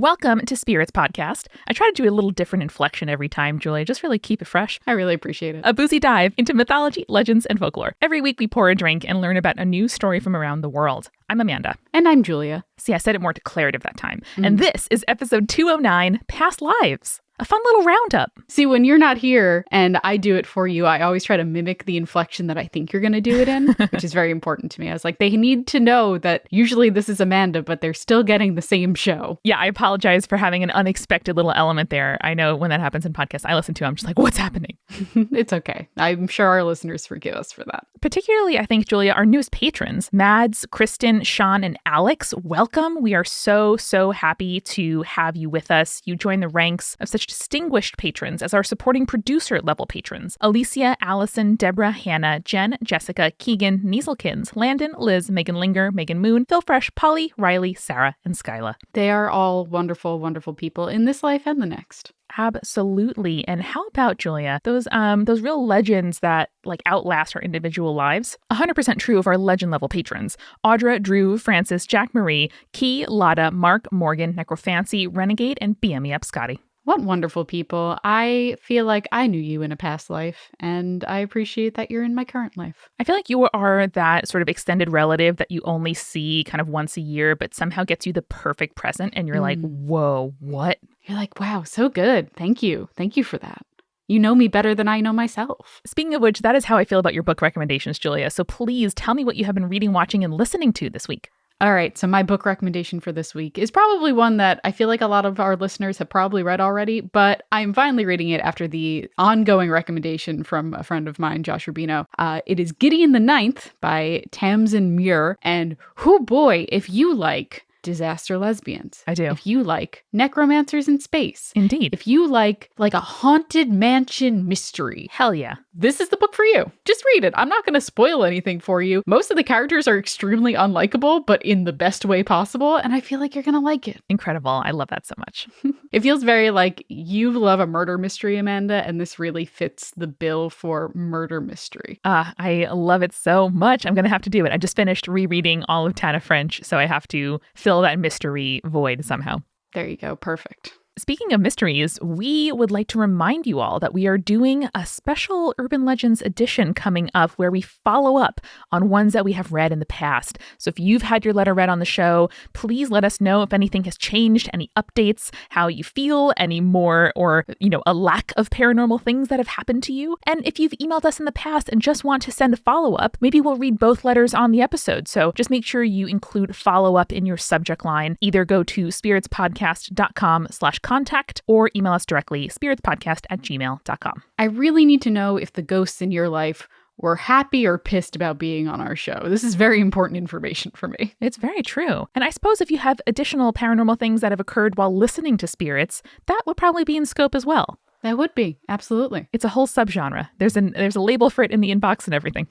Welcome to Spirits Podcast. I try to do a little different inflection every time, Julia, just really keep it fresh. I really appreciate it. A boozy dive into mythology, legends, and folklore. Every week we pour a drink and learn about a new story from around the world. I'm Amanda. And I'm Julia. See, I said it more declarative that time. And this is episode 209, Past Lives. A fun little roundup. See, when you're not here and I do it for you, I always try to mimic the inflection that I think you're going to do it in, which is very important to me. I was like, they need to know that usually this is Amanda, but they're still getting the same show. Yeah, I apologize for having an unexpected little element there. I know when that happens in podcasts, I listen to I'm just like, what's happening? It's okay. I'm sure our listeners forgive us for that. Particularly, I think, Julia, our newest patrons, Mads, Kristen, Sean, and Alex, welcome. We are so happy to have you with us. You join the ranks of such distinguished patrons as our supporting producer level patrons. Alicia, Allison, Deborah, Hannah, Jen, Jessica, Keegan, Nieselkins, Landon, Liz, Megan Linger, Megan Moon, Phil Fresh, Polly, Riley, Sarah, and Skyla. They are all wonderful, wonderful people in this life and the next. Absolutely. And how about, Julia, those real legends that like outlast our individual lives? 100% true of our legend level patrons. Audra, Drew, Francis, Jack Marie, Key, Lada, Mark, Morgan, Necrofancy, Renegade, and BM Me Up Scotty. What wonderful people. I feel like I knew you in a past life, and I appreciate that you're in my current life. I feel like you are that sort of extended relative that you only see kind of once a year, but somehow gets you the perfect present, and you're like, whoa, what? You're like, wow, so good. Thank you. Thank you for that. You know me better than I know myself. Speaking of which, that is how I feel about your book recommendations, Julia. So please tell me what you have been reading, watching, and listening to this week. All right, so my book recommendation for this week is probably one that I feel like a lot of our listeners have probably read already, but I'm finally reading it after the ongoing recommendation from a friend of mine, Josh Rubino. It is Gideon the Ninth by Tamsyn Muir, and whoo boy, if you like disaster lesbians. I do. If you like necromancers in space. Indeed. If you like a haunted mansion mystery. Hell yeah. This is the book for you. Just read it. I'm not going to spoil anything for you. Most of the characters are extremely unlikable, but in the best way possible, and I feel like you're going to like it. Incredible. I love that so much. It feels very like you love a murder mystery, Amanda, and this really fits the bill for murder mystery. I love it so much. I'm going to have to do it. I just finished rereading all of Tana French, so I have to fill that mystery void somehow. There you go. Perfect. Speaking of mysteries, we would like to remind you all that we are doing a special Urban Legends edition coming up where we follow up on ones that we have read in the past. So if you've had your letter read on the show, please let us know if anything has changed, any updates, how you feel, any more or, a lack of paranormal things that have happened to you. And if you've emailed us in the past and just want to send a follow-up, maybe we'll read both letters on the episode. So just make sure you include follow-up in your subject line. Either go to spiritspodcast.com/contact or email us directly, spiritspodcast@gmail.com. I really need to know if the ghosts in your life were happy or pissed about being on our show. This is very important information for me. It's very true. And I suppose if you have additional paranormal things that have occurred while listening to spirits, that would probably be in scope as well. That would be. Absolutely. It's a whole subgenre. There's a label for it in the inbox and everything.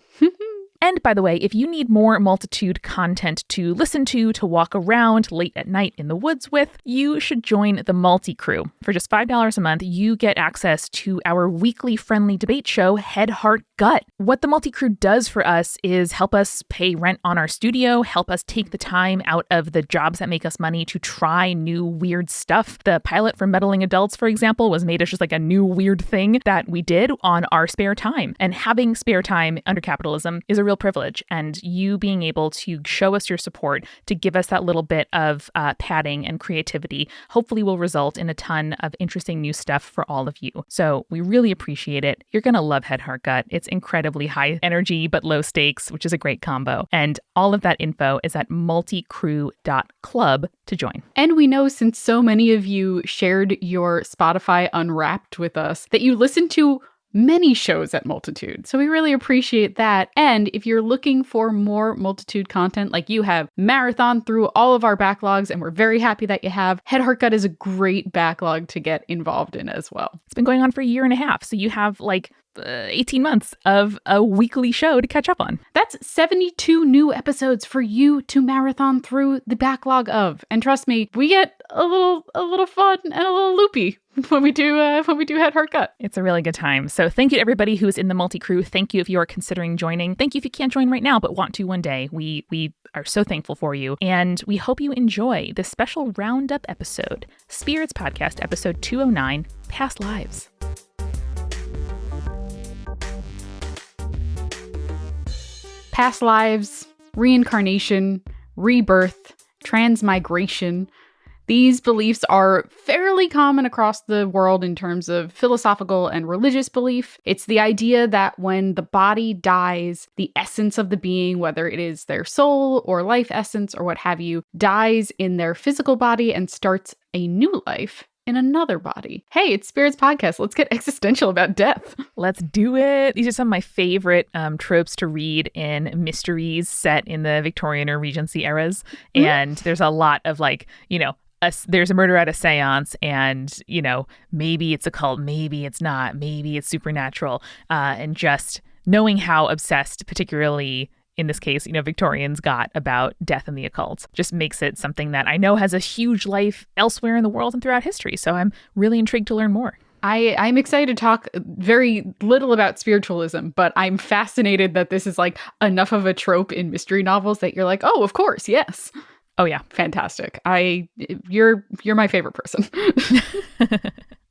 And by the way, if you need more multitude content to listen to walk around late at night in the woods with, you should join the Multi-Crew. For just $5 a month, you get access to our weekly friendly debate show, Head, Heart, Gut. What the Multi-Crew does for us is help us pay rent on our studio, help us take the time out of the jobs that make us money to try new weird stuff. The pilot for Meddling Adults, for example, was made as just like a new weird thing that we did on our spare time. And having spare time under capitalism is a real privilege, and you being able to show us your support to give us that little bit of padding and creativity hopefully will result in a ton of interesting new stuff for all of you. So we really appreciate it. You're going to love Head, Heart, Gut. It's incredibly high energy but low stakes, which is a great combo. And all of that info is at multicrew.club to join. And we know, since so many of you shared your Spotify Unwrapped with us, that you listen to many shows at Multitude. So we really appreciate that. And if you're looking for more Multitude content, like you have marathon through all of our backlogs, and we're very happy that you have, Head, Heart, Gut is a great backlog to get involved in as well. It's been going on for a year and a half. So you have like 18 months of a weekly show to catch up on. That's 72 new episodes for you to marathon through the backlog of. And trust me, we get a little fun and a little loopy when we do Head Heart Gut. It's a really good time. So thank you to everybody who is in the multi-crew. Thank you if you are considering joining. Thank you if you can't join right now but want to one day. We are so thankful for you. And we hope you enjoy this special roundup episode, Spirits Podcast, episode 209, Past Lives. Past lives, reincarnation, rebirth, transmigration. These beliefs are fairly common across the world in terms of philosophical and religious belief. It's the idea that when the body dies, the essence of the being, whether it is their soul or life essence or what have you, dies in their physical body and starts a new life in another body. Hey, it's Spirits Podcast. Let's get existential about death. Let's do it. These are some of my favorite tropes to read in mysteries set in the Victorian or Regency eras. Mm-hmm. And there's a lot of there's a murder at a seance and, maybe it's a cult, maybe it's not, maybe it's supernatural. And just knowing how obsessed, particularly in this case, Victorians got about death and the occult just makes it something that I know has a huge life elsewhere in the world and throughout history. So I'm really intrigued to learn more. I'm excited to talk very little about spiritualism, but I'm fascinated that this is enough of a trope in mystery novels that you're like, oh, of course, yes. Oh, yeah. Fantastic. You're my favorite person.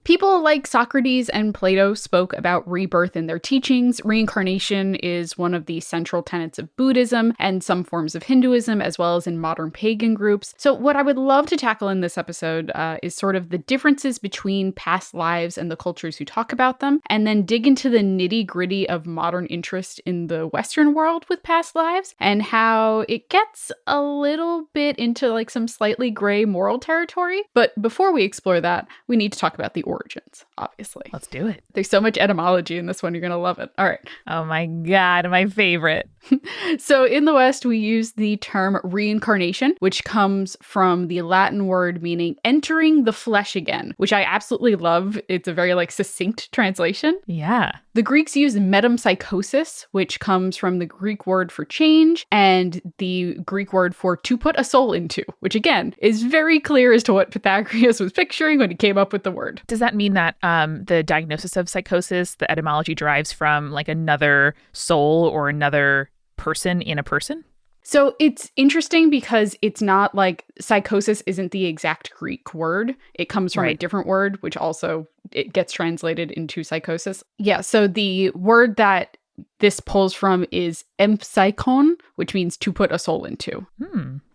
People like Socrates and Plato spoke about rebirth in their teachings. Reincarnation is one of the central tenets of Buddhism and some forms of Hinduism, as well as in modern pagan groups. So what I would love to tackle in this episode is sort of the differences between past lives and the cultures who talk about them, and then dig into the nitty-gritty of modern interest in the Western world with past lives, and how it gets a little bit into some slightly gray moral territory. But before we explore that, we need to talk about the origins, obviously. Let's do it. There's so much etymology in this one. You're going to love it. All right. Oh my God, my favorite. So in the West, we use the term reincarnation, which comes from the Latin word meaning entering the flesh again, which I absolutely love. It's a very succinct translation. Yeah. The Greeks use metempsychosis, which comes from the Greek word for change and the Greek word for to put a soul into, which again is very clear as to what Pythagoras was picturing when he came up with the word. Does that mean that the diagnosis of psychosis, the etymology derives from another soul or another person in a person? So it's interesting because it's not psychosis isn't the exact Greek word. It comes from a different word, which also it gets translated into psychosis. Yeah, so the word that this pulls from is empsychon, which means to put a soul into.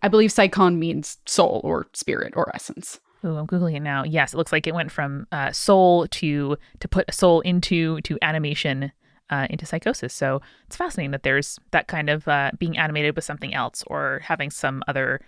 I believe psychon means soul or spirit or essence. Oh, I'm Googling it now. Yes, it looks like it went from soul to put a soul into to animation into psychosis. So it's fascinating that there's that kind of being animated with something else or having some other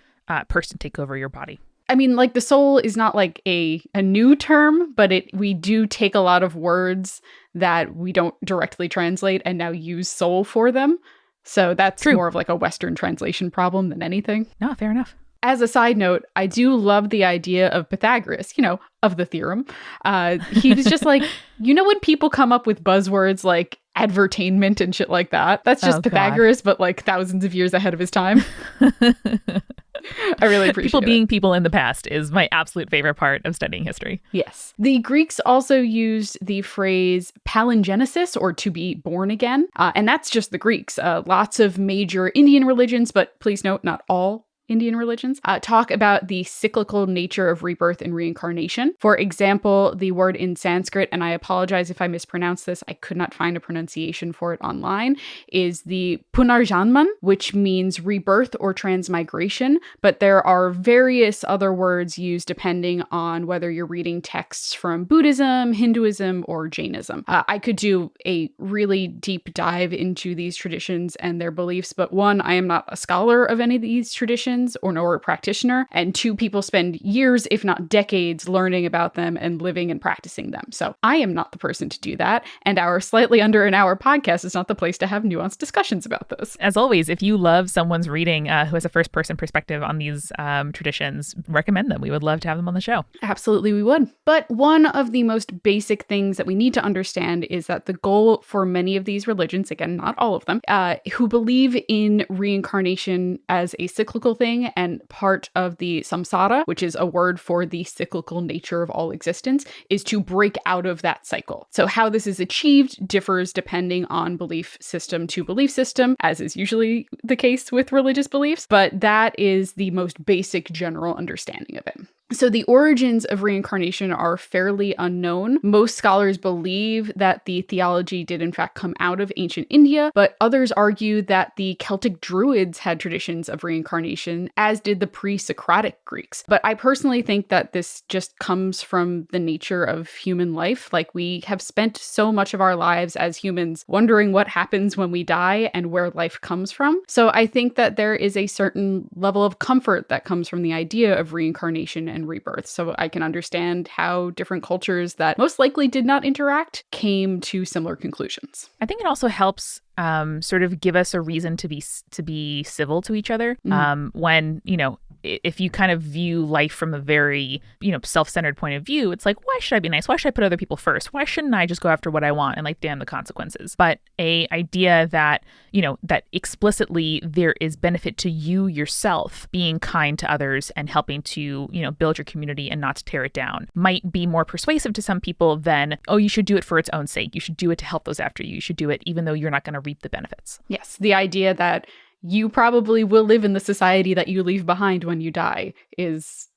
person take over your body. I mean, the soul is not a new term, but we do take a lot of words that we don't directly translate and now use soul for them. So that's True. More of a Western translation problem than anything. No, fair enough. As a side note, I do love the idea of Pythagoras, of the theorem. He was just when people come up with buzzwords like advertainment and shit like that, that's just Pythagoras, but thousands of years ahead of his time. I really appreciate people being people in the past is my absolute favorite part of studying history. Yes. The Greeks also used the phrase palingenesis, or to be born again. And that's just the Greeks. Lots of major Indian religions, but please note, not all Indian religions, talk about the cyclical nature of rebirth and reincarnation. For example, the word in Sanskrit, and I apologize if I mispronounce this, I could not find a pronunciation for it online, is the punarjanman, which means rebirth or transmigration, but there are various other words used depending on whether you're reading texts from Buddhism, Hinduism, or Jainism. I could do a really deep dive into these traditions and their beliefs, but one, I am not a scholar of any of these traditions, religions or a practitioner, and two people spend years, if not decades, learning about them and living and practicing them. So I am not the person to do that, and our slightly under an hour podcast is not the place to have nuanced discussions about those. As always, if you love someone's reading who has a first-person perspective on these traditions, recommend them. We would love to have them on the show. Absolutely, we would. But one of the most basic things that we need to understand is that the goal for many of these religions, again, not all of them, who believe in reincarnation as a cyclical thing and part of the samsara, which is a word for the cyclical nature of all existence, is to break out of that cycle. So how this is achieved differs depending on belief system to belief system, as is usually the case with religious beliefs, but that is the most basic general understanding of it. So the origins of reincarnation are fairly unknown. Most scholars believe that the theology did in fact come out of ancient India, but others argue that the Celtic Druids had traditions of reincarnation, as did the pre-Socratic Greeks. But I personally think that this just comes from the nature of human life. Like, we have spent so much of our lives as humans wondering what happens when we die and where life comes from. So I think that there is a certain level of comfort that comes from the idea of reincarnation and rebirth. So I can understand how different cultures that most likely did not interact came to similar conclusions. I think it also helps sort of give us a reason to be civil to each other. When, if you kind of view life from a very, self-centered point of view, it's like, why should I be nice? Why should I put other people first? Why shouldn't I just go after what I want and damn the consequences? But a idea that, that explicitly there is benefit to you yourself being kind to others and helping to, build your community and not to tear it down might be more persuasive to some people than, oh, you should do it for its own sake. You should do it to help those after you. You should do it even though you're not going to reap the benefits. Yes, the idea that you probably will live in the society that you leave behind when you die is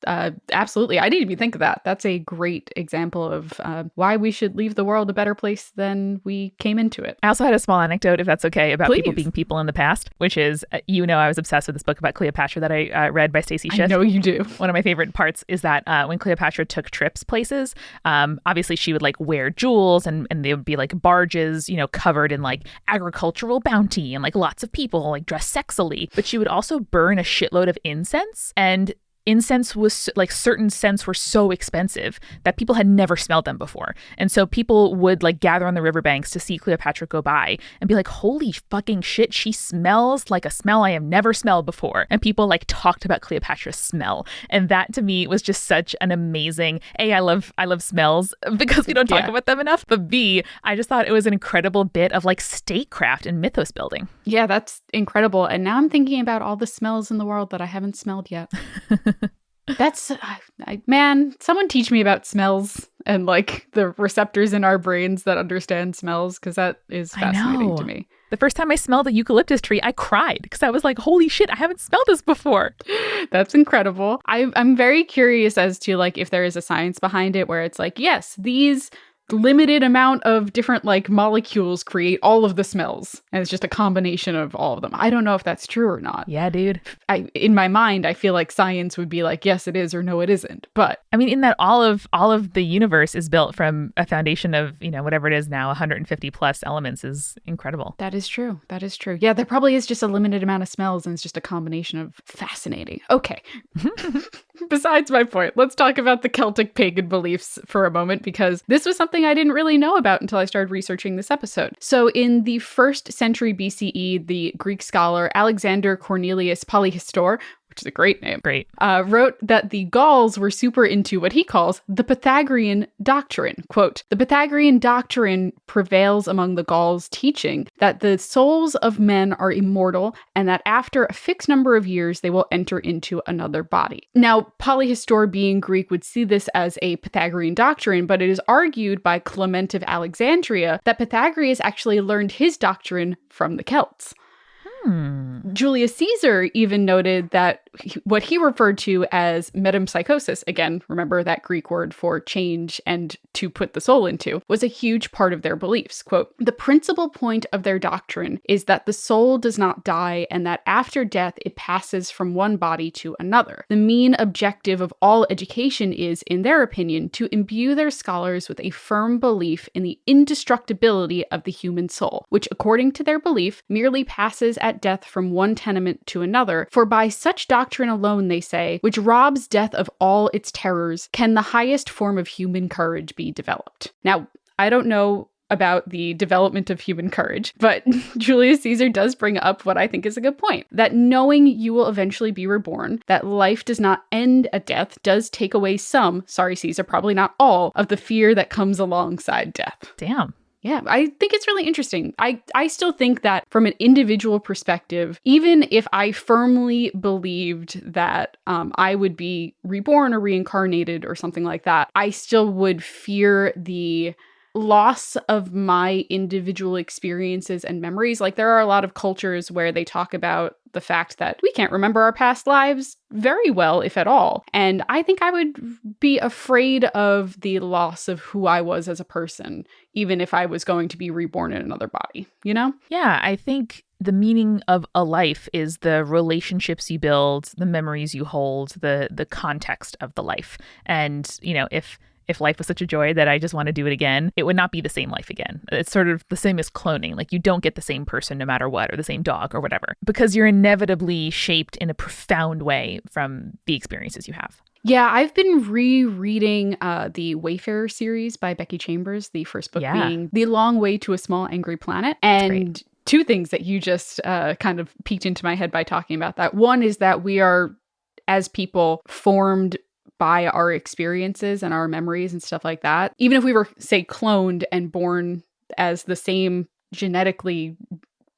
absolutely, I didn't even think of that. That's a great example of why we should leave the world a better place than we came into it. I also had a small anecdote, if that's okay, about Please. People being people in the past, which is, I was obsessed with this book about Cleopatra that I read by Stacey Schiff. I know you do. One of my favorite parts is that when Cleopatra took trips places, obviously she would wear jewels and they would be barges, covered in agricultural bounty and lots of people dressed sexily, but she would also burn a shitload of incense, and incense was certain scents were so expensive that people had never smelled them before. And so people would gather on the riverbanks to see Cleopatra go by and be like, holy fucking shit, she smells like a smell I have never smelled before. And people talked about Cleopatra's smell. And that to me was just such an amazing, A, I love smells because we don't talk about them enough. But B, I just thought it was an incredible bit of statecraft and mythos building. Yeah, that's incredible. And now I'm thinking about all the smells in the world that I haven't smelled yet. That's, man, someone teach me about smells and the receptors in our brains that understand smells, because that is fascinating to me. The first time I smelled a eucalyptus tree, I cried because I was like, holy shit, I haven't smelled this before. That's incredible. I'm very curious as to if there is a science behind it where it's yes, these limited amount of different molecules create all of the smells, and it's just a combination of all of them. I don't know if that's true or not. Yeah, dude. In my mind, I feel like science would be yes, it is, or no, it isn't. But I mean, in that all of the universe is built from a foundation of whatever it is now, 150 plus elements is incredible. That is true. That is true. Yeah, there probably is just a limited amount of smells, and it's just a combination of fascinating. Okay. Besides my point, let's talk about the Celtic pagan beliefs for a moment, because this was something I didn't really know about until I started researching this episode. So in the 1st century BCE, the Greek scholar Alexander Cornelius Polyhistor, which is a great name, wrote that the Gauls were super into what he calls the Pythagorean doctrine. Quote, the Pythagorean doctrine prevails among the Gauls, teaching that the souls of men are immortal and that after a fixed number of years, they will enter into another body. Now, Polyhistor, being Greek, would see this as a Pythagorean doctrine, but it is argued by Clement of Alexandria that Pythagoras actually learned his doctrine from the Celts. Julius Caesar even noted that what he referred to as metempsychosis, again, remember that Greek word for change and to put the soul into, was a huge part of their beliefs. Quote, the principal point of their doctrine is that the soul does not die and that after death it passes from one body to another. The main objective of all education is, in their opinion, to imbue their scholars with a firm belief in the indestructibility of the human soul, which, according to their belief, merely passes at death from from one tenement to another. For by such doctrine alone, they say, which robs death of all its terrors, can the highest form of human courage be developed. Now, I don't know about the development of human courage, but Julius Caesar does bring up what I think is a good point, that knowing you will eventually be reborn, that life does not end at death, does take away some, sorry Caesar, probably not all, of the fear that comes alongside death. Damn. Yeah, I think it's really interesting. I still think that from an individual perspective, even if I firmly believed that I would be reborn or reincarnated or something like that, I still would fear the loss of my individual experiences and memories. Like, there are a lot of cultures where they talk about the fact that we can't remember our past lives very well, if at all. And I think I would be afraid of the loss of who I was as a person, even if I was going to be reborn in another body, you know? Yeah, I think the meaning of a life is the relationships you build, the memories you hold, the context of the life. And, you know, if life was such a joy that I just want to do it again, it would not be the same life again. It's sort of the same as cloning. Like, you don't get the same person no matter what, or the same dog or whatever, because you're inevitably shaped in a profound way from the experiences you have. Yeah, I've been rereading the Wayfarer series by Becky Chambers, the first book being The Long Way to a Small Angry Planet. And two things that you just kind of piqued into my head by talking about that. One is that we are, as people, formed by our experiences and our memories and stuff like that. Even if we were, say, cloned and born as the same genetically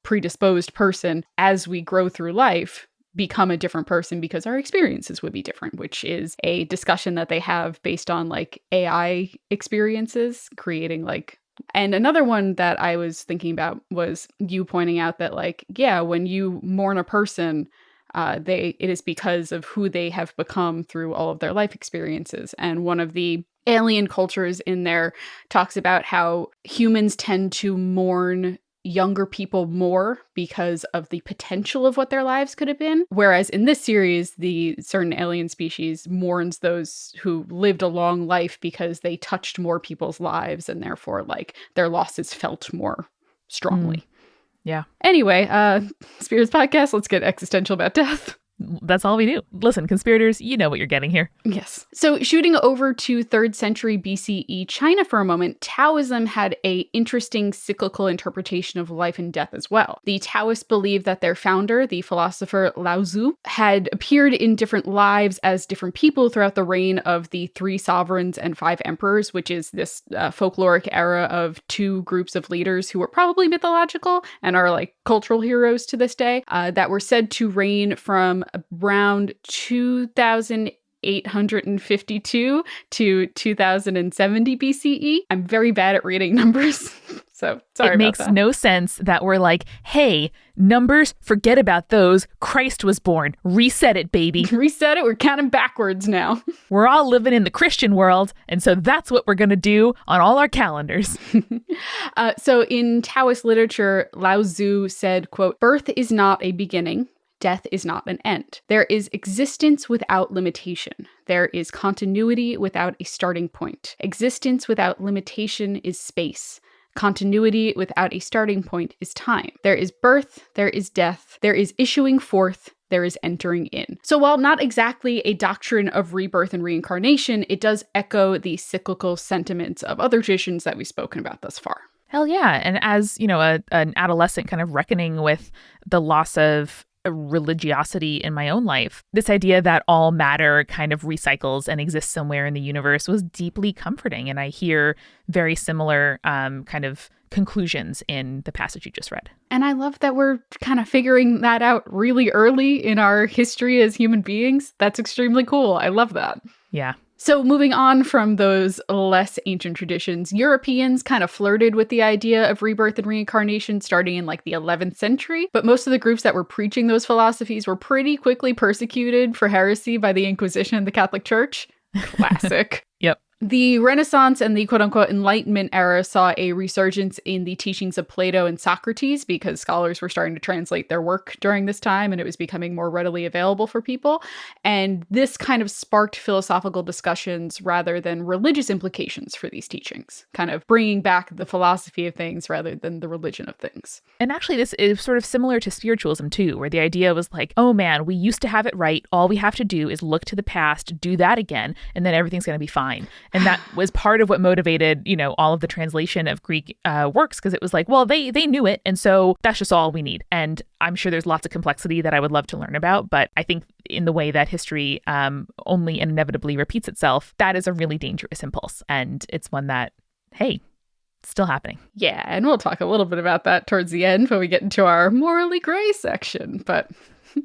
predisposed person, as we grow through life, become a different person because our experiences would be different, which is a discussion that they have based on like AI experiences, creating like. And another one that I was thinking about was you pointing out that, like, yeah, when you mourn a person, it is because of who they have become through all of their life experiences. And one of the alien cultures in there talks about how humans tend to mourn younger people more because of the potential of what their lives could have been. Whereas in this series, the certain alien species mourns those who lived a long life because they touched more people's lives, and therefore, like, their loss is felt more strongly. Yeah. Anyway, Spirits Podcast, let's get existential about death. That's all we do. Listen, conspirators, you know what you're getting here. Yes. So shooting over to 3rd century BCE China for a moment, Taoism had a interesting cyclical interpretation of life and death as well. The Taoists believed that their founder, the philosopher Lao Tzu, had appeared in different lives as different people throughout the reign of the 3 sovereigns and 5 emperors, which is this folkloric era of 2 groups of leaders who were probably mythological and are like cultural heroes to this day, that were said to reign from around 2852 to 2070 BCE. I'm very bad at reading numbers, so sorry about that. It makes no sense that we're like, hey, numbers, forget about those. Christ was born. Reset it, baby. Reset it. We're counting backwards now. We're all living in the Christian world, and so that's what we're going to do on all our calendars. So in Taoist literature, Lao Tzu said, quote, "Birth is not a beginning. Death is not an end. There is existence without limitation. There is continuity without a starting point. Existence without limitation is space. Continuity without a starting point is time. There is birth, there is death, there is issuing forth, there is entering in." So while not exactly a doctrine of rebirth and reincarnation, it does echo the cyclical sentiments of other traditions that we've spoken about thus far. Hell yeah. And as, you know, an adolescent kind of reckoning with the loss of religiosity in my own life, this idea that all matter kind of recycles and exists somewhere in the universe was deeply comforting. And I hear very similar kind of conclusions in the passage you just read. And I love that we're kind of figuring that out really early in our history as human beings. That's extremely cool. I love that. Yeah. So moving on from those less ancient traditions, Europeans kind of flirted with the idea of rebirth and reincarnation starting in like the 11th century, but most of the groups that were preaching those philosophies were pretty quickly persecuted for heresy by the Inquisition and the Catholic Church. Classic. Yep. The Renaissance and the quote-unquote Enlightenment era saw a resurgence in the teachings of Plato and Socrates because scholars were starting to translate their work during this time and it was becoming more readily available for people. And this kind of sparked philosophical discussions rather than religious implications for these teachings, kind of bringing back the philosophy of things rather than the religion of things. And actually, this is sort of similar to spiritualism, too, where the idea was like, oh man, we used to have it right. All we have to do is look to the past, do that again, and then everything's going to be fine. And that was part of what motivated, all of the translation of Greek works, because it was like, well, they knew it. And so that's just all we need. And I'm sure there's lots of complexity that I would love to learn about. But I think in the way that history only and inevitably repeats itself, that is a really dangerous impulse. And it's one that, hey, still happening. Yeah, and we'll talk a little bit about that towards the end when we get into our morally gray section. But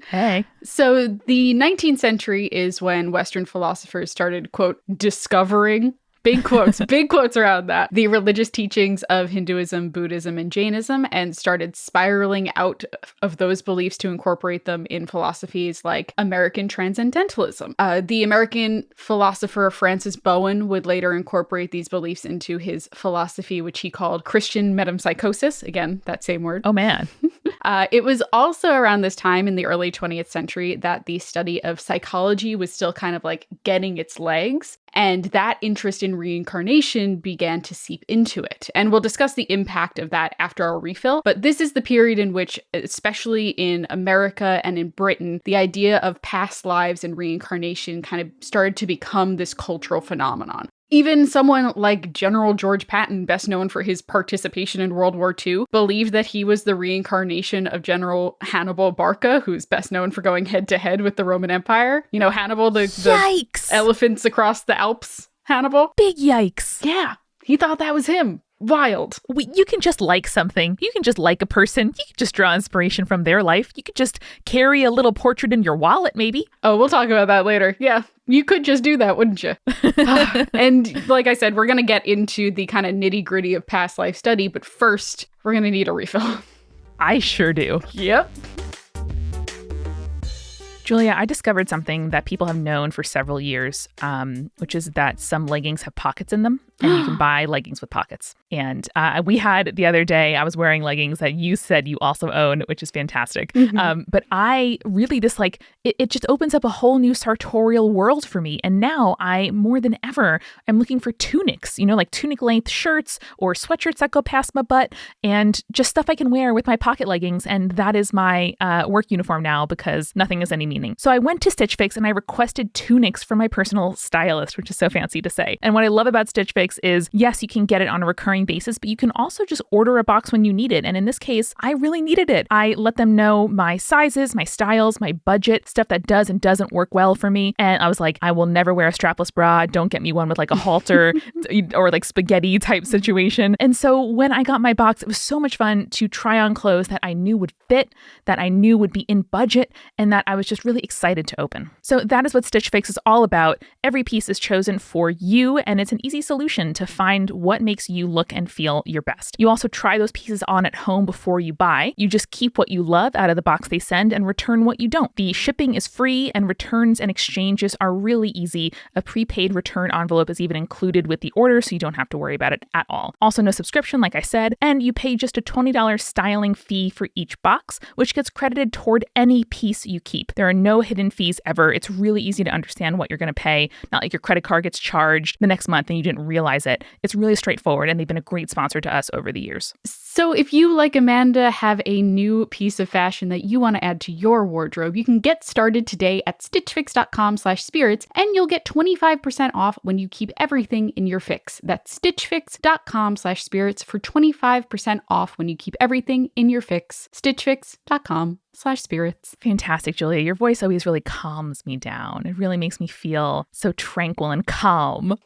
hey. So the 19th century is when Western philosophers started, quote, discovering, big quotes around that, the religious teachings of Hinduism, Buddhism, and Jainism, and started spiraling out of those beliefs to incorporate them in philosophies like American transcendentalism. The American philosopher Francis Bowen would later incorporate these beliefs into his philosophy, which he called Christian metempsychosis. Again, that same word. Oh, man. It was also around this time in the early 20th century that the study of psychology was still kind of like getting its legs. And that interest in reincarnation began to seep into it. And we'll discuss the impact of that after our refill. But this is the period in which, especially in America and in Britain, the idea of past lives and reincarnation kind of started to become this cultural phenomenon. Even someone like General George Patton, best known for his participation in World War II, believed that he was the reincarnation of General Hannibal Barca, who's best known for going head-to-head with the Roman Empire. You know, Hannibal, the elephants across the Alps, Hannibal. Big yikes. Yeah, he thought that was him. Wild. You can just like something. You can just like a person. You can just draw inspiration from their life. You could just carry a little portrait in your wallet, maybe. Oh, we'll talk about that later. Yeah, you could just do that, wouldn't you? And like I said, we're going to get into the kind of nitty gritty of past life study. But first, we're going to need a refill. I sure do. Yep. Julia, I discovered something that people have known for several years, which is that some leggings have pockets in them, and you can buy leggings with pockets. And we had the other day, I was wearing leggings that you said you also own, which is fantastic. Mm-hmm. But I really dislike, it just opens up a whole new sartorial world for me. And now I, more than ever, I'm looking for tunics, like tunic length shirts or sweatshirts that go past my butt and just stuff I can wear with my pocket leggings. And that is my work uniform now because nothing is any meaning. So I went to Stitch Fix and I requested tunics from my personal stylist, which is so fancy to say. And what I love about Stitch Fix is, yes, you can get it on a recurring basis, but you can also just order a box when you need it. And in this case, I really needed it. I let them know my sizes, my styles, my budget, stuff that does and doesn't work well for me. And I was like, I will never wear a strapless bra. Don't get me one with like a halter or like spaghetti type situation. And so when I got my box, it was so much fun to try on clothes that I knew would fit, that I knew would be in budget, and that I was just really excited to open. So that is what Stitch Fix is all about. Every piece is chosen for you, and it's an easy solution to find what makes you look and feel your best. You also try those pieces on at home before you buy. You just keep what you love out of the box they send and return what you don't. The shipping is free, and returns and exchanges are really easy. A prepaid return envelope is even included with the order, so you don't have to worry about it at all. Also, no subscription, like I said, and you pay just a $20 styling fee for each box, which gets credited toward any piece you keep. There are no hidden fees ever. It's really easy to understand what you're going to pay. Not like your credit card gets charged the next month and you didn't realize it. It's really straightforward, and they've been a great sponsor to us over the years. So if you, like Amanda, have a new piece of fashion that you want to add to your wardrobe, you can get started today at stitchfix.com/spirits, and you'll get 25% off when you keep everything in your fix. That's stitchfix.com/spirits for 25% off when you keep everything in your fix. stitchfix.com/spirits. Fantastic, Julia. Your voice always really calms me down. It really makes me feel so tranquil and calm.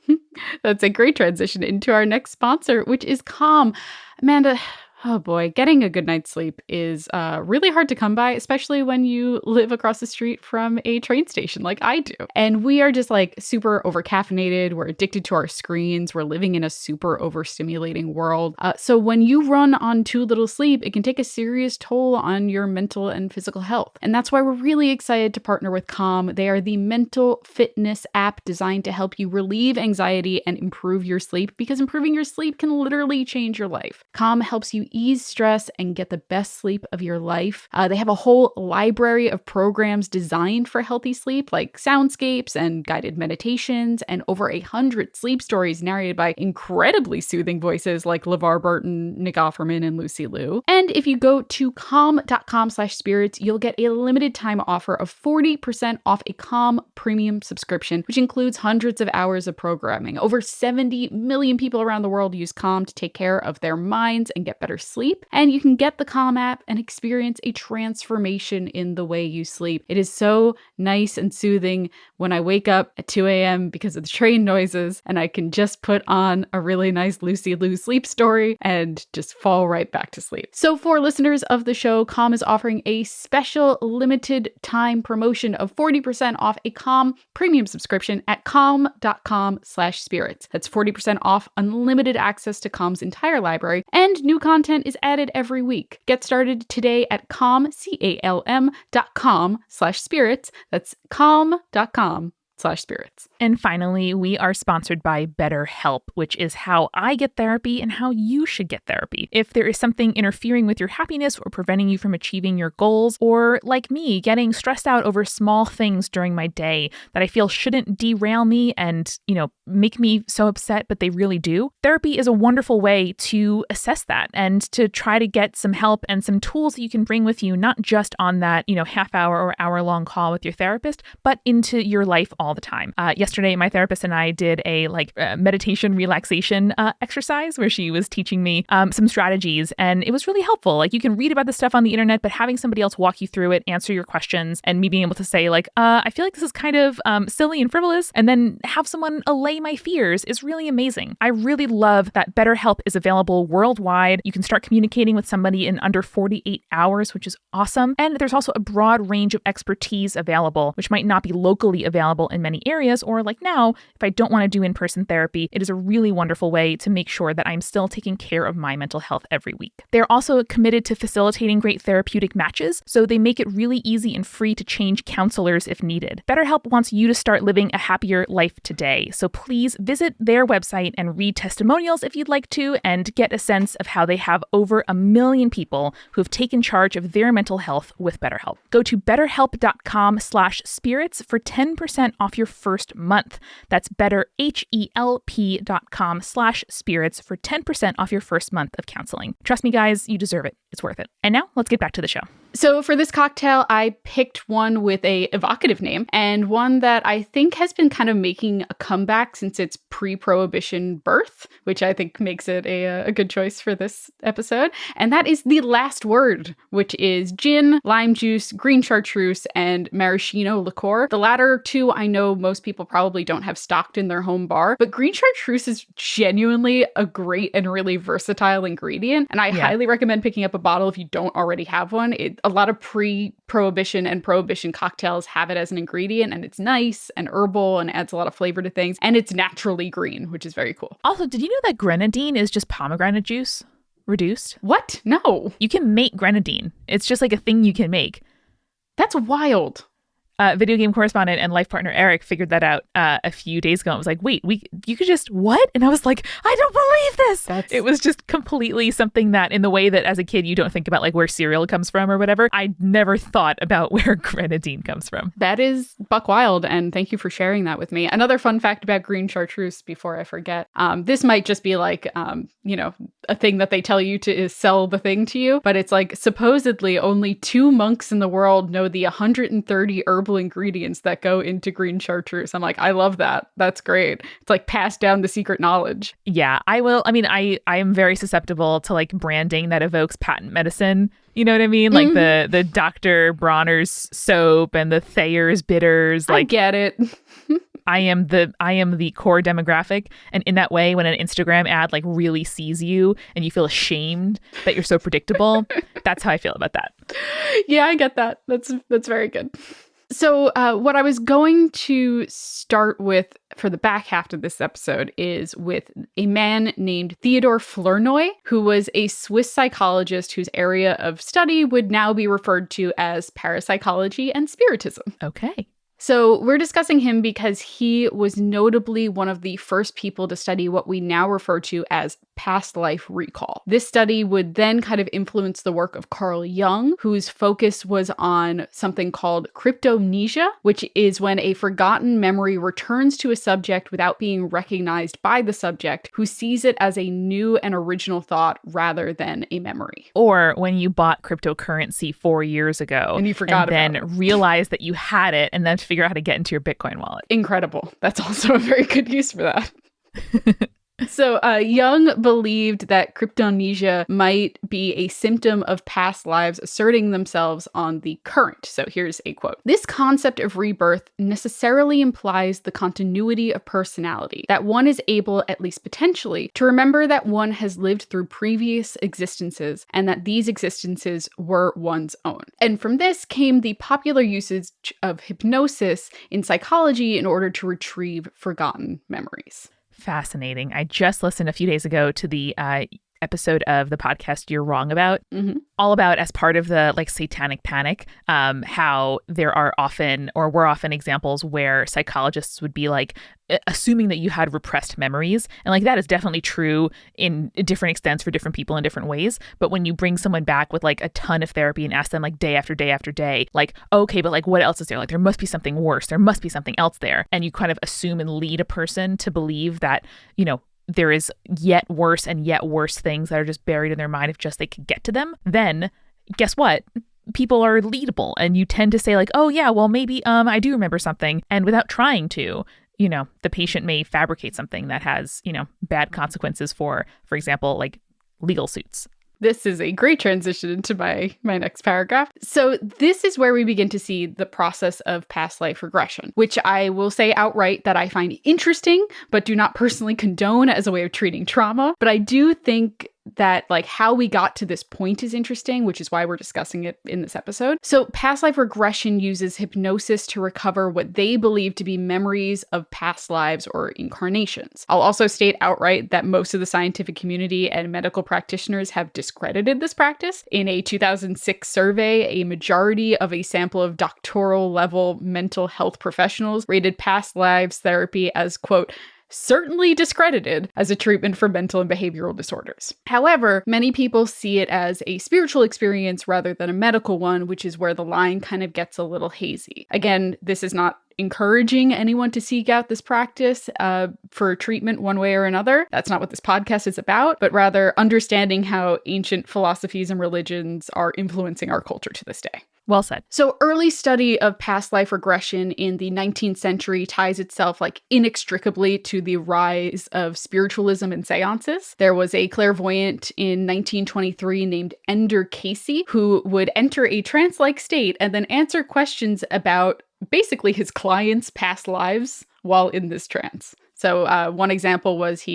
That's a great transition into our next sponsor, which is Calm. Amanda, Oh boy, getting a good night's sleep is really hard to come by, especially when you live across the street from a train station like I do. And we are just like super overcaffeinated. We're addicted to our screens. We're living in a super overstimulating world. So when you run on too little sleep, it can take a serious toll on your mental and physical health. And that's why we're really excited to partner with Calm. They are the mental fitness app designed to help you relieve anxiety and improve your sleep, because improving your sleep can literally change your life. Calm helps you ease stress and get the best sleep of your life. They have a whole library of programs designed for healthy sleep, like soundscapes and guided meditations, and over 100 sleep stories narrated by incredibly soothing voices like LeVar Burton, Nick Offerman, and Lucy Liu. And if you go to calm.com/spirits, you'll get a limited time offer of 40% off a Calm premium subscription, which includes hundreds of hours of programming. Over 70 million people around the world use Calm to take care of their minds and get better sleep. And you can get the Calm app and experience a transformation in the way you sleep. It is so nice and soothing when I wake up at 2 a.m. because of the train noises, and I can just put on a really nice Lucy Liu sleep story and just fall right back to sleep. So for listeners of the show, Calm is offering a special limited time promotion of 40% off a Calm premium subscription at calm.com/spirits. That's 40% off unlimited access to Calm's entire library, and new content is added every week. Get started today at calm.com/spirits. That's calm.com/spirits. And finally, we are sponsored by BetterHelp, which is how I get therapy and how you should get therapy. If there is something interfering with your happiness or preventing you from achieving your goals, or like me, getting stressed out over small things during my day that I feel shouldn't derail me and, make me so upset, but they really do, therapy is a wonderful way to assess that and to try to get some help and some tools that you can bring with you, not just on that, half hour or hour long call with your therapist, but into your life all the time. Yesterday, my therapist and I did a meditation relaxation exercise where she was teaching me some strategies, and it was really helpful. Like, you can read about this stuff on the internet, but having somebody else walk you through it, answer your questions, and me being able to say I feel like this is kind of silly and frivolous, and then have someone allay my fears is really amazing. I really love that BetterHelp is available worldwide. You can start communicating with somebody in under 48 hours, which is awesome. And there's also a broad range of expertise available, which might not be locally available in many areas, or like now, if I don't want to do in-person therapy, it is a really wonderful way to make sure that I'm still taking care of my mental health every week. They're also committed to facilitating great therapeutic matches, so they make it really easy and free to change counselors if needed. BetterHelp wants you to start living a happier life today, so please visit their website and read testimonials if you'd like to, and get a sense of how they have over 1 million people who have taken charge of their mental health with BetterHelp. Go to betterhelp.com/spirits for 10% off your first month. That's betterhelp.com/spirits for 10% off your first month of counseling. Trust me, guys, you deserve it. It's worth it. And now let's get back to the show. So for this cocktail, I picked one with a evocative name, and one that I think has been kind of making a comeback since its pre-prohibition birth, which I think makes it a good choice for this episode. And that is The Last Word, which is gin, lime juice, green chartreuse, and maraschino liqueur. The latter two I know most people probably don't have stocked in their home bar, but green chartreuse is genuinely a great and really versatile ingredient, and I highly recommend picking up a bottle if you don't already have one. A lot of pre-prohibition and prohibition cocktails have it as an ingredient, and it's nice and herbal and adds a lot of flavor to things, and it's naturally green, which is very cool. Also, did you know that grenadine is just pomegranate juice reduced? What? No. You can make grenadine. It's just like a thing you can make. That's wild. Video game correspondent and life partner Eric figured that out a few days ago and was like, wait, you could just what? And I was like, I don't believe this. It was just completely something that, in the way that as a kid you don't think about like where cereal comes from or whatever, I never thought about where grenadine comes from. That is buck wild, and thank you for sharing that with me. Another fun fact about green chartreuse before I forget, this might just be like, a thing that they tell you to sell the thing to you, but it's like supposedly only 2 monks in the world know the 130 herbal ingredients that go into green chartreuse. I'm like, I love that. That's great. It's like passed down the secret knowledge. Yeah, I will. I mean, I am very susceptible to like branding that evokes patent medicine. You know what I mean? Like the Dr. Bronner's soap and the Thayer's bitters. Like, I get it. I am the core demographic. And in that way, when an Instagram ad like really sees you and you feel ashamed that you're so predictable, that's how I feel about that. Yeah, I get that. That's very good. So what I was going to start with for the back half of this episode is with a man named Theodor Flournoy, who was a Swiss psychologist whose area of study would now be referred to as parapsychology and spiritism. Okay. So we're discussing him because he was notably one of the first people to study what we now refer to as past life recall. This study would then kind of influence the work of Carl Jung, whose focus was on something called cryptomnesia, which is when a forgotten memory returns to a subject without being recognized by the subject, who sees it as a new and original thought rather than a memory. Or when you bought cryptocurrency 4 years ago and you forgot about it. And then realized that you had it and then figure out how to get into your Bitcoin wallet. Incredible. That's also a very good use for that. So Jung believed that cryptomnesia might be a symptom of past lives asserting themselves on the current. So here's a quote. This concept of rebirth necessarily implies the continuity of personality, that one is able, at least potentially, to remember that one has lived through previous existences and that these existences were one's own. And from this came the popular usage of hypnosis in psychology in order to retrieve forgotten memories. Fascinating. I just listened a few days ago to the episode of the podcast You're Wrong About, all about, as part of the like satanic panic, how there are often, or were often, examples where psychologists would be like assuming that you had repressed memories. And like that is definitely true in different extents for different people in different ways. But when you bring someone back with like a ton of therapy and ask them like day after day after day, like, okay, but like what else is there? Like there must be something worse. There must be something else there. And you kind of assume and lead a person to believe that, you know, there is yet worse things that are just buried in their mind if just they could get to them, then guess what? People are leadable, and you tend to say like, oh yeah, well maybe I do remember something. And without trying to, you know, the patient may fabricate something that has, you know, bad consequences for example, like legal suits. This is a great transition into my next paragraph. So this is where we begin to see the process of past life regression, which I will say outright that I find interesting, but do not personally condone as a way of treating trauma. But I do think that like how we got to this point is interesting, which is why we're discussing it in this episode. So past life regression uses hypnosis to recover what they believe to be memories of past lives or incarnations. I'll also state outright that most of the scientific community and medical practitioners have discredited this practice. In a 2006 survey, a majority of a sample of doctoral level mental health professionals rated past lives therapy as, quote, certainly discredited as a treatment for mental and behavioral disorders. However, many people see it as a spiritual experience rather than a medical one, which is where the line kind of gets a little hazy. Again, this is not encouraging anyone to seek out this practice for treatment one way or another. That's not what this podcast is about, but rather understanding how ancient philosophies and religions are influencing our culture to this day. Well said. So early study of past life regression in the 19th century ties itself like inextricably to the rise of spiritualism and seances. There was a clairvoyant in 1923 named Ender Casey who would enter a trance-like state and then answer questions about basically his clients' past lives while in this trance. So one example was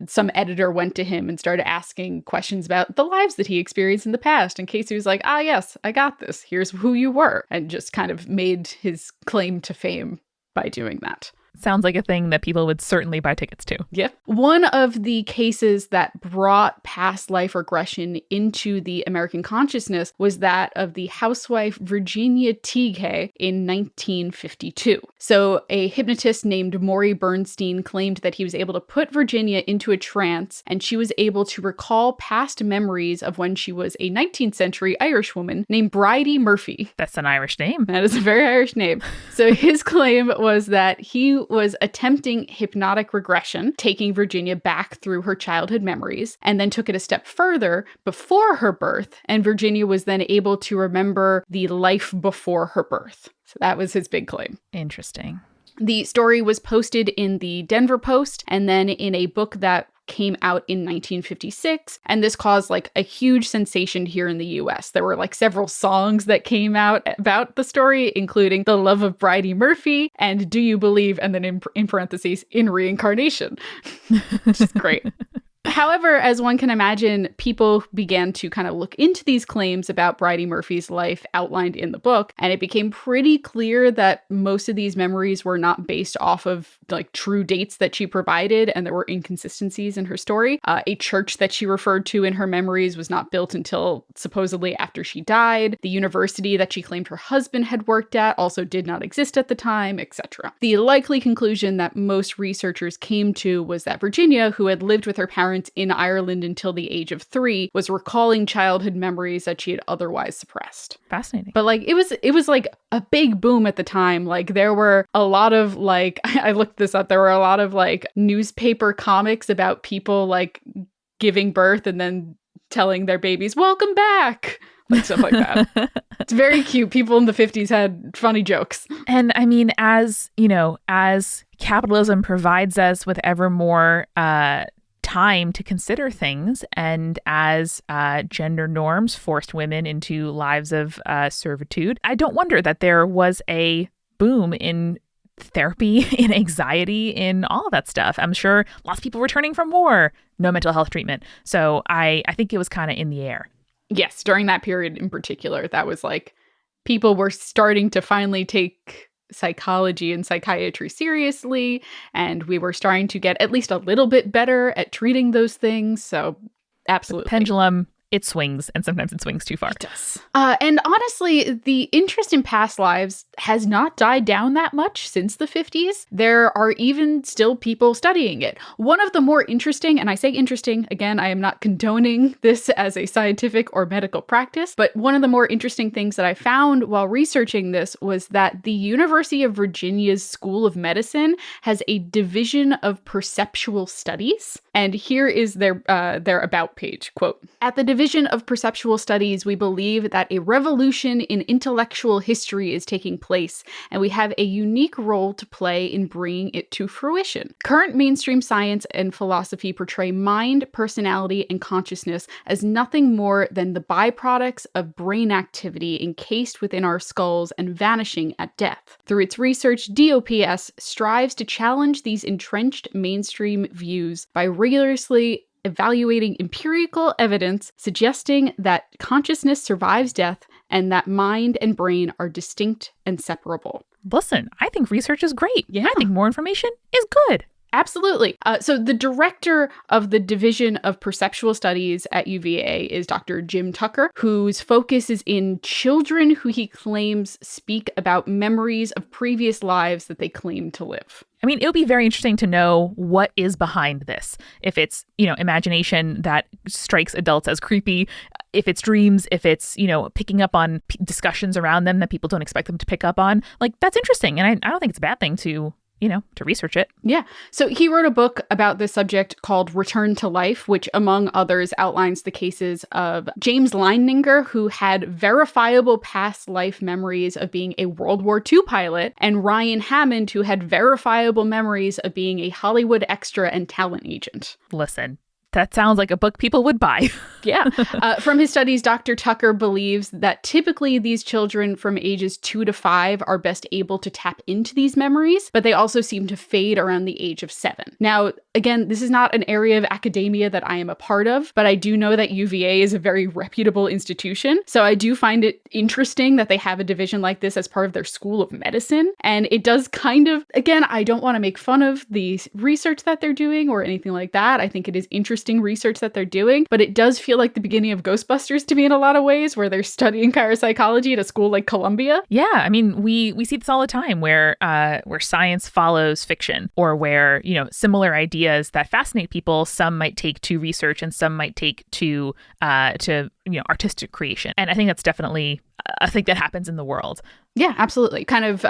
some editor went to him and started asking questions about the lives that he experienced in the past. And Casey was like, yes, I got this. Here's who you were. And just kind of made his claim to fame by doing that. Sounds like a thing that people would certainly buy tickets to. Yep. One of the cases that brought past life regression into the American consciousness was that of the housewife Virginia Teague in 1952. So a hypnotist named Maury Bernstein claimed that he was able to put Virginia into a trance, and she was able to recall past memories of when she was a 19th century Irish woman named Bridie Murphy. That's an Irish name. That is a very Irish name. So his claim was that he was attempting hypnotic regression, taking Virginia back through her childhood memories, and then took it a step further before her birth, and Virginia was then able to remember the life before her birth. So that was his big claim. Interesting. The story was posted in the Denver Post and then in a book that came out in 1956, and this caused like a huge sensation here in the US. There were like several songs that came out about the story, including The Love of Bridie Murphy and Do You Believe, and then in parentheses, in Reincarnation, which is great. However, as one can imagine, people began to kind of look into these claims about Bridie Murphy's life outlined in the book, and it became pretty clear that most of these memories were not based off of like true dates that she provided, and there were inconsistencies in her story. A church that she referred to in her memories was not built until supposedly after she died. The university that she claimed her husband had worked at also did not exist at the time, etc. The likely conclusion that most researchers came to was that Virginia, who had lived with her parents in Ireland until the age of 3, was recalling childhood memories that she had otherwise suppressed. Fascinating. But like it was like a big boom at the time. Like there were a lot of like I looked this up. There were a lot of like newspaper comics about people like giving birth and then telling their babies, "Welcome back." Like stuff like that. It's very cute. People in the 50s had funny jokes. And I mean, as you know, as capitalism provides us with ever more time to consider things, and as gender norms forced women into lives of servitude, I don't wonder that there was a boom in therapy, in anxiety, in all of that stuff. I'm sure lots of people returning from war, no mental health treatment. So I think it was kind of in the air. Yes, during that period in particular, that was like people were starting to finally take psychology and psychiatry seriously, and we were starting to get at least a little bit better at treating those things. So absolutely. The pendulum, it swings, and sometimes it swings too far. It does. And honestly, the interest in past lives has not died down that much since the 50s. There are even still people studying it. One of the more interesting, and I say interesting, again, I am not condoning this as a scientific or medical practice, but one of the more interesting things that I found while researching this was that the University of Virginia's School of Medicine has a division of perceptual studies. And here is their about page, quote, "At the Division of Perceptual Studies, we believe that a revolution in intellectual history is taking place, and we have a unique role to play in bringing it to fruition. Current mainstream science and philosophy portray mind, personality, and consciousness as nothing more than the byproducts of brain activity encased within our skulls and vanishing at death. Through its research, DOPS strives to challenge these entrenched mainstream views by rigorously evaluating empirical evidence suggesting that consciousness survives death and that mind and brain are distinct and separable." Listen, I think research is great. Yeah. I think more information is good. Absolutely. So the director of the Division of Perceptual Studies at UVA is Dr. Jim Tucker, whose focus is in children who he claims speak about memories of previous lives that they claim to live. I mean, it would be very interesting to know what is behind this. If it's, imagination that strikes adults as creepy, if it's dreams, if it's, picking up on discussions around them that people don't expect them to pick up on. Like, that's interesting. And I don't think it's a bad thing to research it. Yeah. So he wrote a book about this subject called Return to Life, which among others outlines the cases of James Leininger, who had verifiable past life memories of being a World War II pilot, and Ryan Hammond, who had verifiable memories of being a Hollywood extra and talent agent. Listen, that sounds like a book people would buy. Yeah. From his studies, Dr. Tucker believes that typically these children from ages 2 to 5 are best able to tap into these memories, but they also seem to fade around the age of 7. Now, again, this is not an area of academia that I am a part of, but I do know that UVA is a very reputable institution. So I do find it interesting that they have a division like this as part of their School of Medicine. And it does kind of, again, I don't want to make fun of the research that they're doing or anything like that. I think it is interesting research that they're doing, but it does feel like the beginning of Ghostbusters to me in a lot of ways, where they're studying parapsychology at a school like Columbia. Yeah, I mean, we see this all the time where science follows fiction, or where, similar ideas that fascinate people, some might take to research and some might take to artistic creation. And I think that's definitely a thing that happens in the world. Yeah, absolutely. Kind of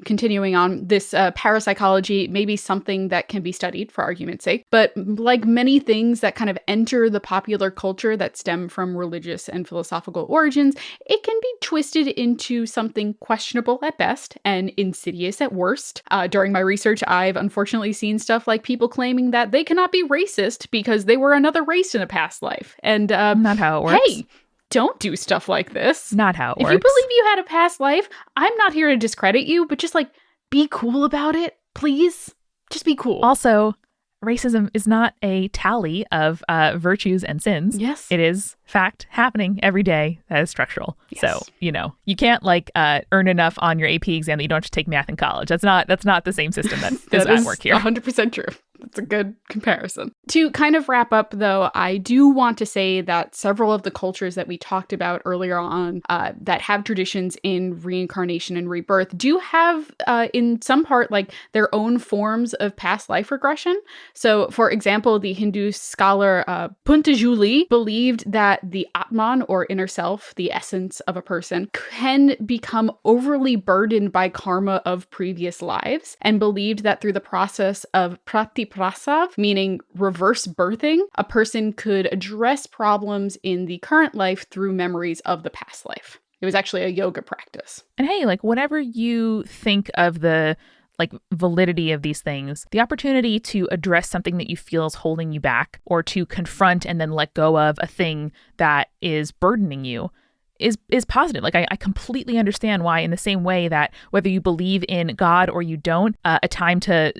continuing on this parapsychology, maybe something that can be studied for argument's sake. But like many things that kind of enter the popular culture that stem from religious and philosophical origins, it can be twisted into something questionable at best and insidious at worst. During my research, I've unfortunately seen stuff like people claiming that they cannot be racist because they were another race in a past life. And not how it works. Hey, don't do stuff like this. Not how it works. If you believe you had a past life, I'm not here to discredit you, but just like be cool about it, please. Just be cool. Also, racism is not a tally of virtues and sins. Yes. It is fact happening every day that is structural. Yes. So, you can't like earn enough on your AP exam that you don't have to take math in college. That's not the same system that is at work here. 100% true. That's a good comparison. To kind of wrap up, though, I do want to say that several of the cultures that we talked about earlier on that have traditions in reincarnation and rebirth do have, in some part, like their own forms of past life regression. So, for example, the Hindu scholar Puntajuli believed that the Atman, or inner self, the essence of a person, can become overly burdened by karma of previous lives, and believed that through the process of pratiprasav, meaning reverse birthing, a person could address problems in the current life through memories of the past life. It was actually a yoga practice. And hey, like whenever you think of the like validity of these things, the opportunity to address something that you feel is holding you back, or to confront and then let go of a thing that is burdening you, is positive. Like I completely understand why, in the same way that whether you believe in God or you don't, a time to,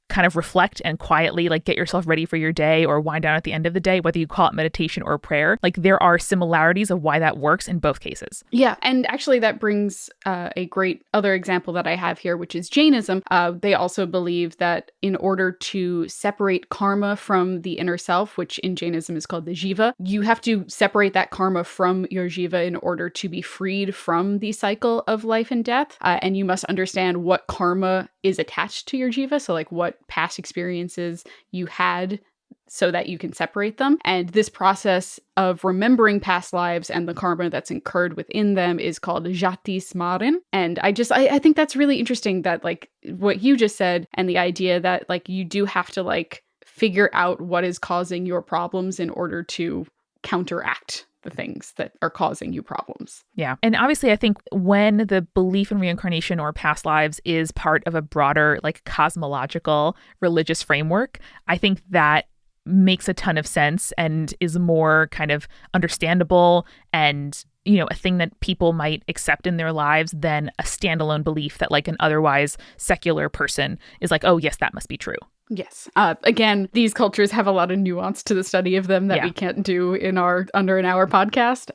kind of reflect and quietly like get yourself ready for your day or wind down at the end of the day, whether you call it meditation or prayer, like there are similarities of why that works in both cases. Yeah. And actually that brings a great other example that I have here, which is Jainism. They also believe that in order to separate karma from the inner self, which in Jainism is called the jiva, you have to separate that karma from your jiva in order to be freed from the cycle of life and death. And you must understand what karma is attached to your jiva. So like what past experiences you had so that you can separate them. And this process of remembering past lives and the karma that's incurred within them is called jati smaran. And I think that's really interesting, that like what you just said, and the idea that like you do have to like figure out what is causing your problems in order to counteract the things that are causing you problems. Yeah. And obviously, I think when the belief in reincarnation or past lives is part of a broader, like cosmological religious framework, I think that makes a ton of sense and is more kind of understandable and, a thing that people might accept in their lives than a standalone belief that like an otherwise secular person is like, oh, yes, that must be true. Yes. Again, these cultures have a lot of nuance to the study of them that we can't do in our under an hour podcast.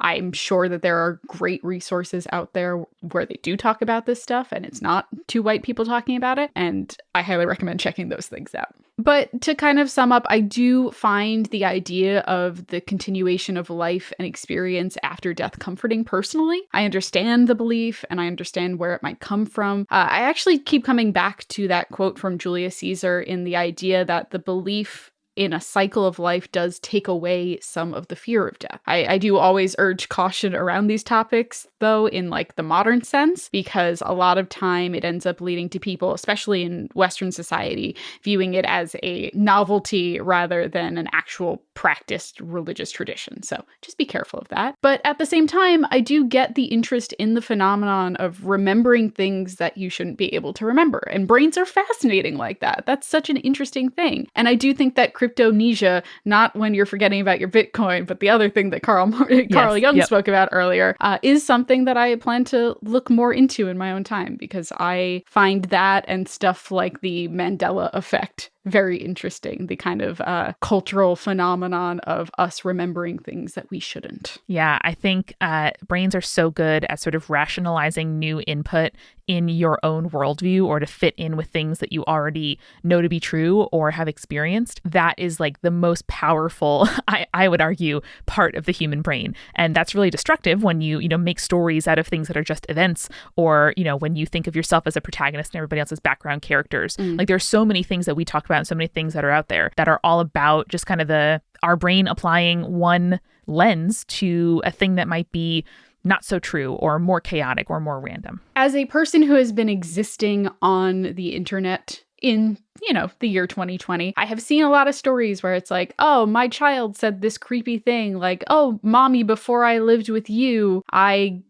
I'm sure that there are great resources out there where they do talk about this stuff and it's not two white people talking about it. And I highly recommend checking those things out. But to kind of sum up, I do find the idea of the continuation of life and experience after death comforting personally. I understand the belief and I understand where it might come from. I actually keep coming back to that quote from Julius Caesar in the idea that the belief in a cycle of life does take away some of the fear of death. I do always urge caution around these topics, though, in like the modern sense, because a lot of time it ends up leading to people, especially in Western society, viewing it as a novelty rather than an actual practiced religious tradition. So just be careful of that. But at the same time, I do get the interest in the phenomenon of remembering things that you shouldn't be able to remember. And brains are fascinating like that. That's such an interesting thing. And I do think that cryptomnesia, not when you're forgetting about your Bitcoin, but the other thing that Carl Jung spoke about earlier, is something that I plan to look more into in my own time, because I find that and stuff like the Mandela effect very interesting, the kind of cultural phenomenon of us remembering things that we shouldn't. Yeah, I think brains are so good at sort of rationalizing new input in your own worldview or to fit in with things that you already know to be true or have experienced. That is like the most powerful, I would argue, part of the human brain. And that's really destructive when you make stories out of things that are just events, or, when you think of yourself as a protagonist and everybody else as background characters. Like there's so many things that we talk about and so many things that are out there that are all about just kind of our brain applying one lens to a thing that might be not so true or more chaotic or more random. As a person who has been existing on the internet in, the year 2020, I have seen a lot of stories where it's like, oh, my child said this creepy thing, like, oh, mommy, before I lived with you, I,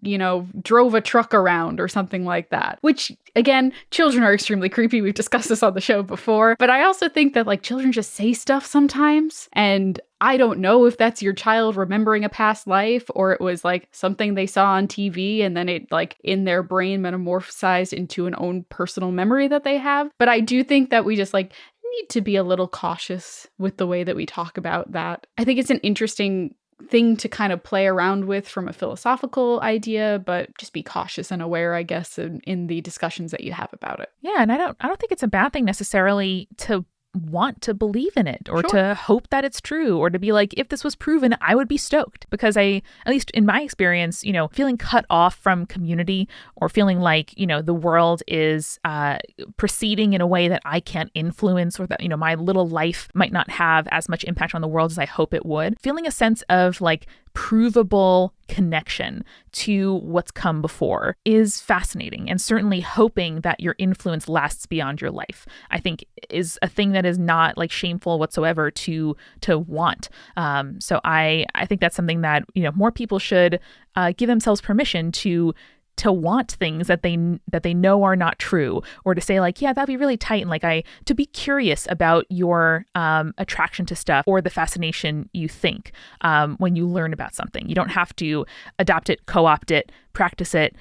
drove a truck around or something like that. Which, again, children are extremely creepy. We've discussed this on the show before. But I also think that, like, children just say stuff sometimes. And I don't know if that's your child remembering a past life or it was like something they saw on TV and then it like in their brain metamorphosized into an own personal memory that they have. But I do think that we just like need to be a little cautious with the way that we talk about that. I think it's an interesting thing to kind of play around with from a philosophical idea, but just be cautious and aware, I guess, in the discussions that you have about it. Yeah, and I don't think it's a bad thing necessarily to want to believe in it or to hope that it's true or to be like, if this was proven, I would be stoked. Because at least in my experience, feeling cut off from community or feeling like, the world is proceeding in a way that I can't influence or that, my little life might not have as much impact on the world as I hope it would. Feeling a sense of like provable connection to what's come before is fascinating, and certainly hoping that your influence lasts beyond your life, I think, is a thing that is not like shameful whatsoever to want. So I think that's something that more people should give themselves permission to want things that they know are not true, or to say like, yeah, that'd be really tight, and like to be curious about your attraction to stuff or the fascination you think when you learn about something. You don't have to adopt it, co-opt it, practice it,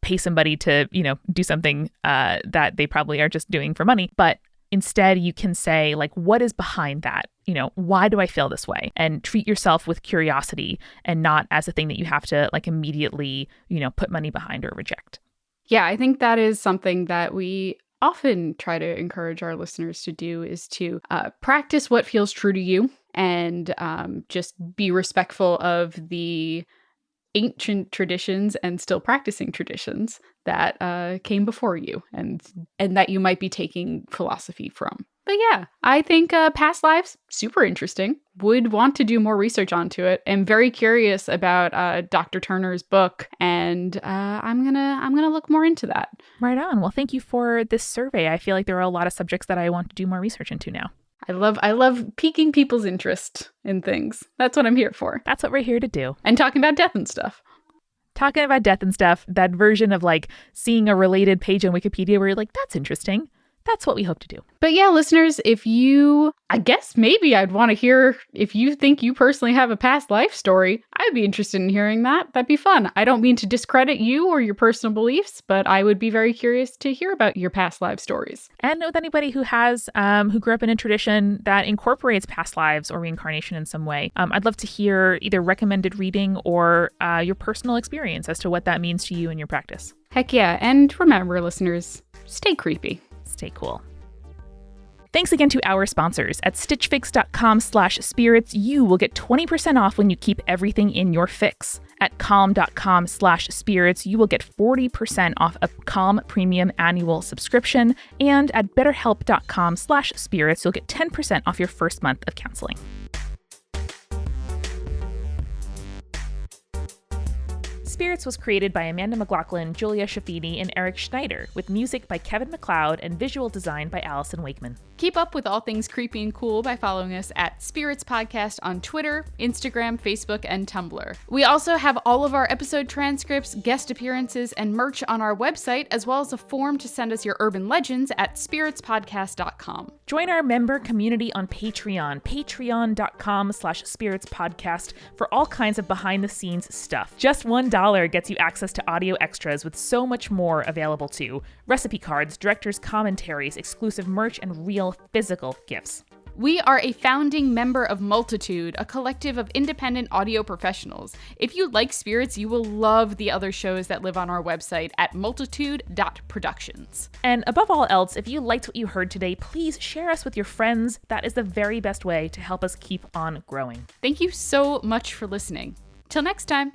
pay somebody to do something that they probably are just doing for money, but instead you can say like, what is behind that? Why do I feel this way? And treat yourself with curiosity and not as a thing that you have to like immediately, put money behind or reject. Yeah, I think that is something that we often try to encourage our listeners to do, is to practice what feels true to you and just be respectful of the ancient traditions and still practicing traditions that came before you and that you might be taking philosophy from. But yeah, I think past lives, super interesting. Would want to do more research onto it. I'm very curious about Dr. Turner's book, and I'm gonna look more into that. Right on. Well, thank you for this survey. I feel like there are a lot of subjects that I want to do more research into now. I love piquing people's interest in things. That's what I'm here for. That's what we're here to do. And talking about death and stuff. Talking about death and stuff, that version of like seeing a related page on Wikipedia where you're like, that's interesting. That's what we hope to do. But yeah, listeners, I guess maybe I'd want to hear if you think you personally have a past life story. I'd be interested in hearing that. That'd be fun. I don't mean to discredit you or your personal beliefs, but I would be very curious to hear about your past life stories. And with anybody who has, who grew up in a tradition that incorporates past lives or reincarnation in some way, I'd love to hear either recommended reading or your personal experience as to what that means to you in your practice. Heck yeah. And remember, listeners, stay creepy. Stay cool. Thanks again to our sponsors. At stitchfix.com/spirits, you will get 20% off when you keep everything in your fix. At calm.com/spirits, you will get 40% off a Calm Premium annual subscription. And at betterhelp.com/spirits, you'll get 10% off your first month of counseling. Spirits was created by Amanda McLaughlin, Julia Shafini, and Eric Schneider, with music by Kevin MacLeod and visual design by Allison Wakeman. Keep up with all things creepy and cool by following us at Spirits Podcast on Twitter, Instagram, Facebook, and Tumblr. We also have all of our episode transcripts, guest appearances, and merch on our website, as well as a form to send us your urban legends at spiritspodcast.com. Join our member community on Patreon, patreon.com/spiritspodcast, for all kinds of behind-the-scenes stuff. Just $1 gets you access to audio extras with so much more available too. Recipe cards, director's commentaries, exclusive merch, and real physical gifts. We are a founding member of Multitude, a collective of independent audio professionals. If you like spirits, you will love the other shows that live on our website at multitude.productions. And above all else, if you liked what you heard today, please share us with your friends. That is the very best way to help us keep on growing. Thank you so much for listening. Till next time.